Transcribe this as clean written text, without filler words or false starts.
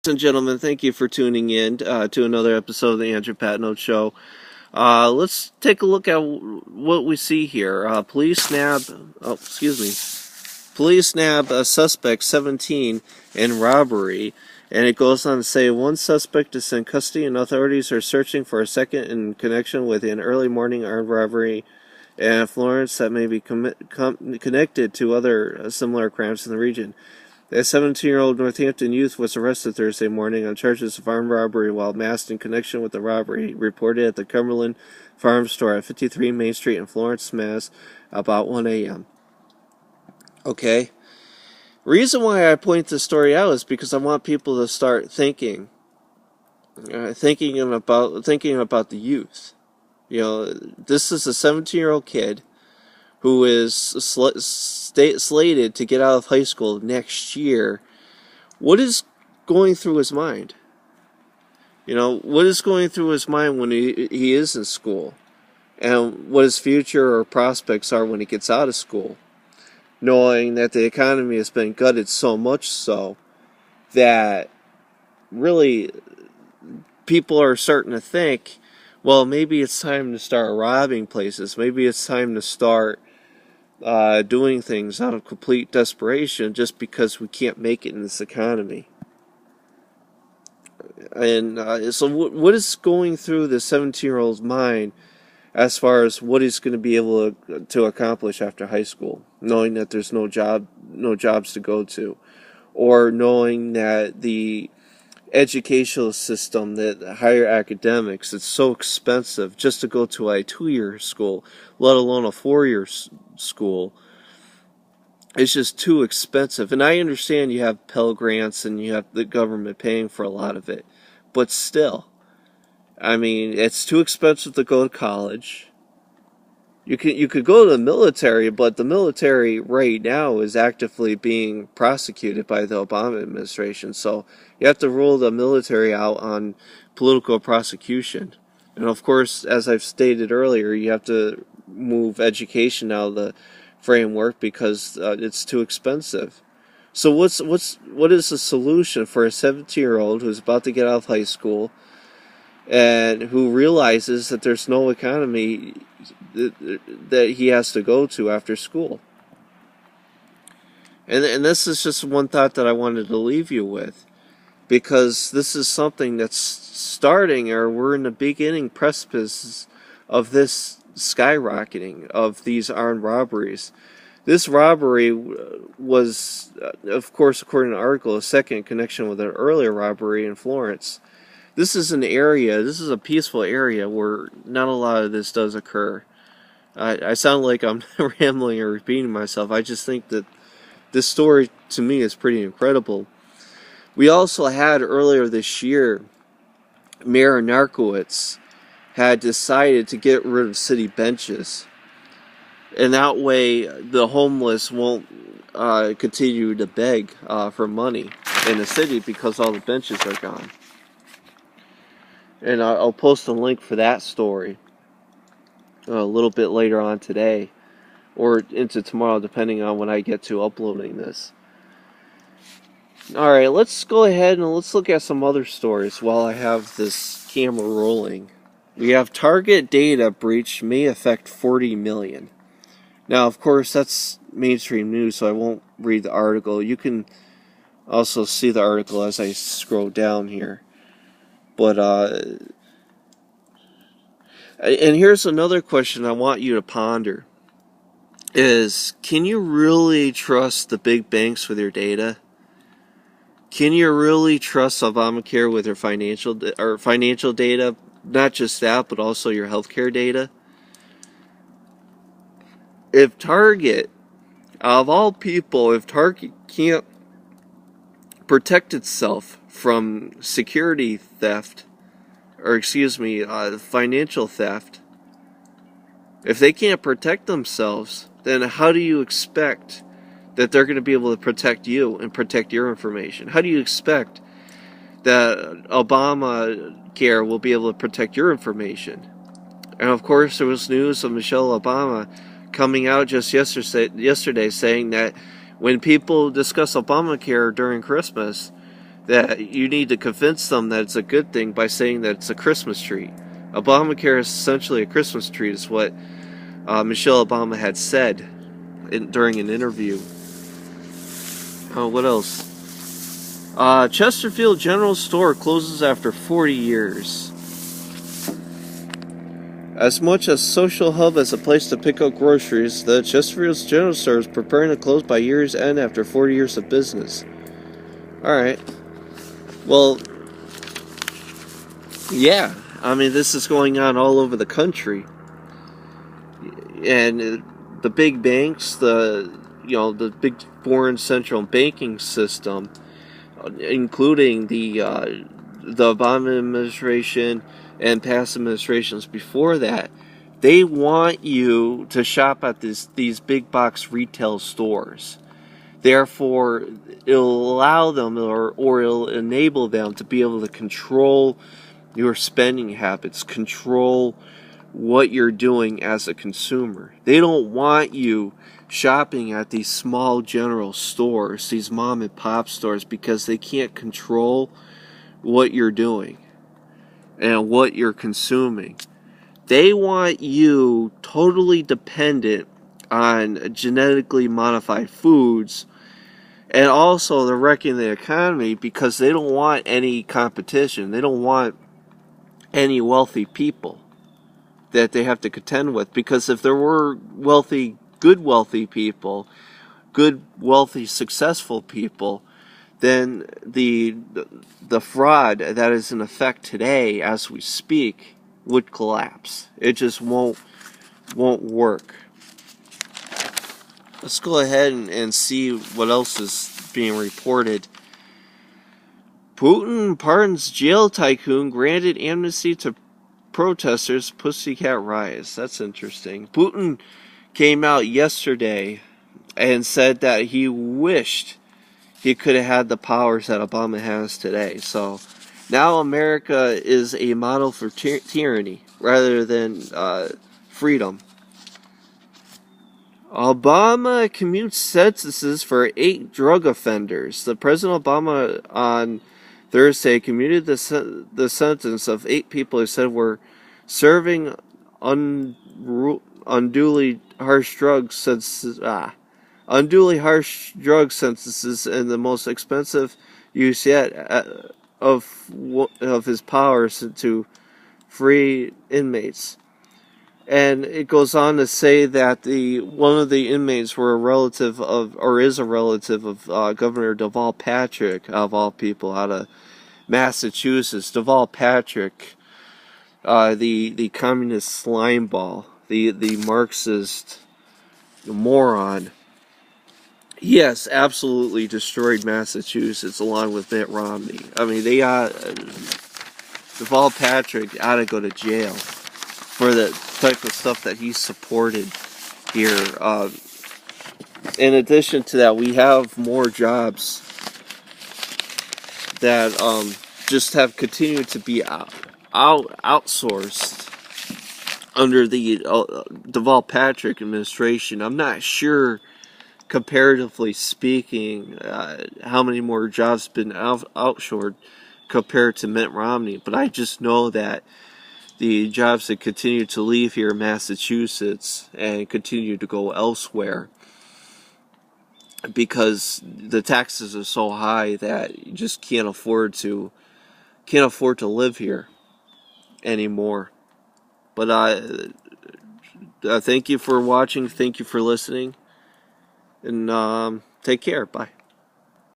And gentlemen, thank you for tuning in to another episode of the Andrew Patnode Show. Let's take a look at what we see here. Police nab a suspect 17 in robbery, and it goes on to say one suspect is in custody and authorities are searching for a second in connection with an early morning armed robbery in Florence that may be connected to other similar crimes in the region. A 17-year-old Northampton youth was arrested Thursday morning on charges of armed robbery while masked in connection with the robbery, reported at the Cumberland Farms store at 53 Main Street in Florence, Mass. About 1 a.m. Okay? Reason why I point this story out is because I want people to start thinking about the youth. You know, this is a 17-year-old kid who is slated to get out of high school next year. What is going through his mind? You know, what is going through his mind when he is in school? And what his future or prospects are when he gets out of school? Knowing that the economy has been gutted so much so that really people are starting to think, well, maybe it's time to start robbing places. Maybe it's time to start doing things out of complete desperation just because we can't make it in this economy. And so what is going through the 17-year-old's mind as far as what he's going to be able to accomplish after high school, knowing that there's no jobs to go to, or knowing that the educational system, that higher academics, it's so expensive just to go to a 2-year school, let alone a 4-year school. It's just too expensive. And I understand you have Pell Grants and you have the government paying for a lot of it, but still, I mean, it's too expensive to go to college. You could go to the military, but the military right now is actively being prosecuted by the Obama administration. So you have to rule the military out on political prosecution. And of course, as I've stated earlier, you have to move education out of the framework because it's too expensive. So what is the solution for a 17-year-old who's about to get out of high school and who realizes that there's no economy that he has to go to after school? And this is just one thought that I wanted to leave you with, because this is something that's starting, or we're in the beginning precipice of this skyrocketing of these armed robberies. This robbery was, of course, according to the article, a second connection with an earlier robbery in Florence. This is a peaceful area where not a lot of this does occur. I sound like I'm rambling or repeating myself. I just think that this story, to me, is pretty incredible. We also had earlier this year, Mayor Narkowitz had decided to get rid of city benches. And that way, the homeless won't continue to beg for money in the city because all the benches are gone. And I'll post a link for that story a little bit later on today, or into tomorrow, depending on when I get to uploading this. Alright, let's go ahead and let's look at some other stories while I have this camera rolling. We have Target data breach may affect 40 million. Now, of course, that's mainstream news, so I won't read the article. You can also see the article as I scroll down here. But, and here's another question I want you to ponder, is, can you really trust the big banks with your data? Can you really trust Obamacare with your financial data? Not just that, but also your healthcare data? If Target, of all people, if Target can't protect itself from security theft, or financial theft, if they can't protect themselves, then how do you expect that they're going to be able to protect you and protect your information? How do you expect that Obamacare will be able to protect your information? And of course, there was news of Michelle Obama coming out just yesterday saying that when people discuss Obamacare during Christmas, that you need to convince them that it's a good thing by saying that it's a Christmas tree. Obamacare is essentially a Christmas tree, is what Michelle Obama had said during an interview. What else? Chesterfield General Store closes after 40 years. As much a social hub as a place to pick up groceries, the Chesterfield General Store is preparing to close by year's end after 40 years of business. Alright. Well, yeah. I mean, this is going on all over the country. And the big banks, the big foreign central banking system, including the Obama administration and past administrations before that, they want you to shop at these big box retail stores. Therefore, it'll allow them or it'll enable them to be able to control your spending habits, control what you're doing as a consumer. They don't want you shopping at these small general stores, these mom and pop stores, because they can't control what you're doing and what you're consuming. They want you totally dependent on genetically modified foods, and also they're wrecking the economy because they don't want any competition. They don't want any wealthy people that they have to contend with, because if there were good wealthy people, good wealthy successful people, then the fraud that is in effect today as we speak would collapse. It just won't work. Let's go ahead and see what else is being reported. Putin pardons jail tycoon, granted amnesty to protesters, Pussycat riots. That's interesting. Putin came out yesterday and said that he wished he could have had the powers that Obama has today. So now America is a model for tyranny rather than freedom. Obama commutes sentences for 8 drug offenders. The President Obama on Thursday commuted the sentence of 8 people who said were serving unduly harsh drug sentences. Unduly harsh drug sentences and the most expensive use yet of his powers to free inmates. And it goes on to say that one of the inmates were a relative of, or is a relative of, Governor Deval Patrick, of all people, out of Massachusetts. Deval Patrick, the communist slime ball, the Marxist moron. He has absolutely destroyed Massachusetts along with Mitt Romney. I mean, Deval Patrick ought to go to jail for the type of stuff that he supported here. In addition to that, we have more jobs that just have continued to be outsourced under the Deval Patrick administration. I'm not sure, comparatively speaking, how many more jobs have been outsourced compared to Mitt Romney, but I just know that the jobs that continue to leave here in Massachusetts and continue to go elsewhere because the taxes are so high that you just can't afford to live here anymore. But thank you for watching, thank you for listening, and take care. Bye.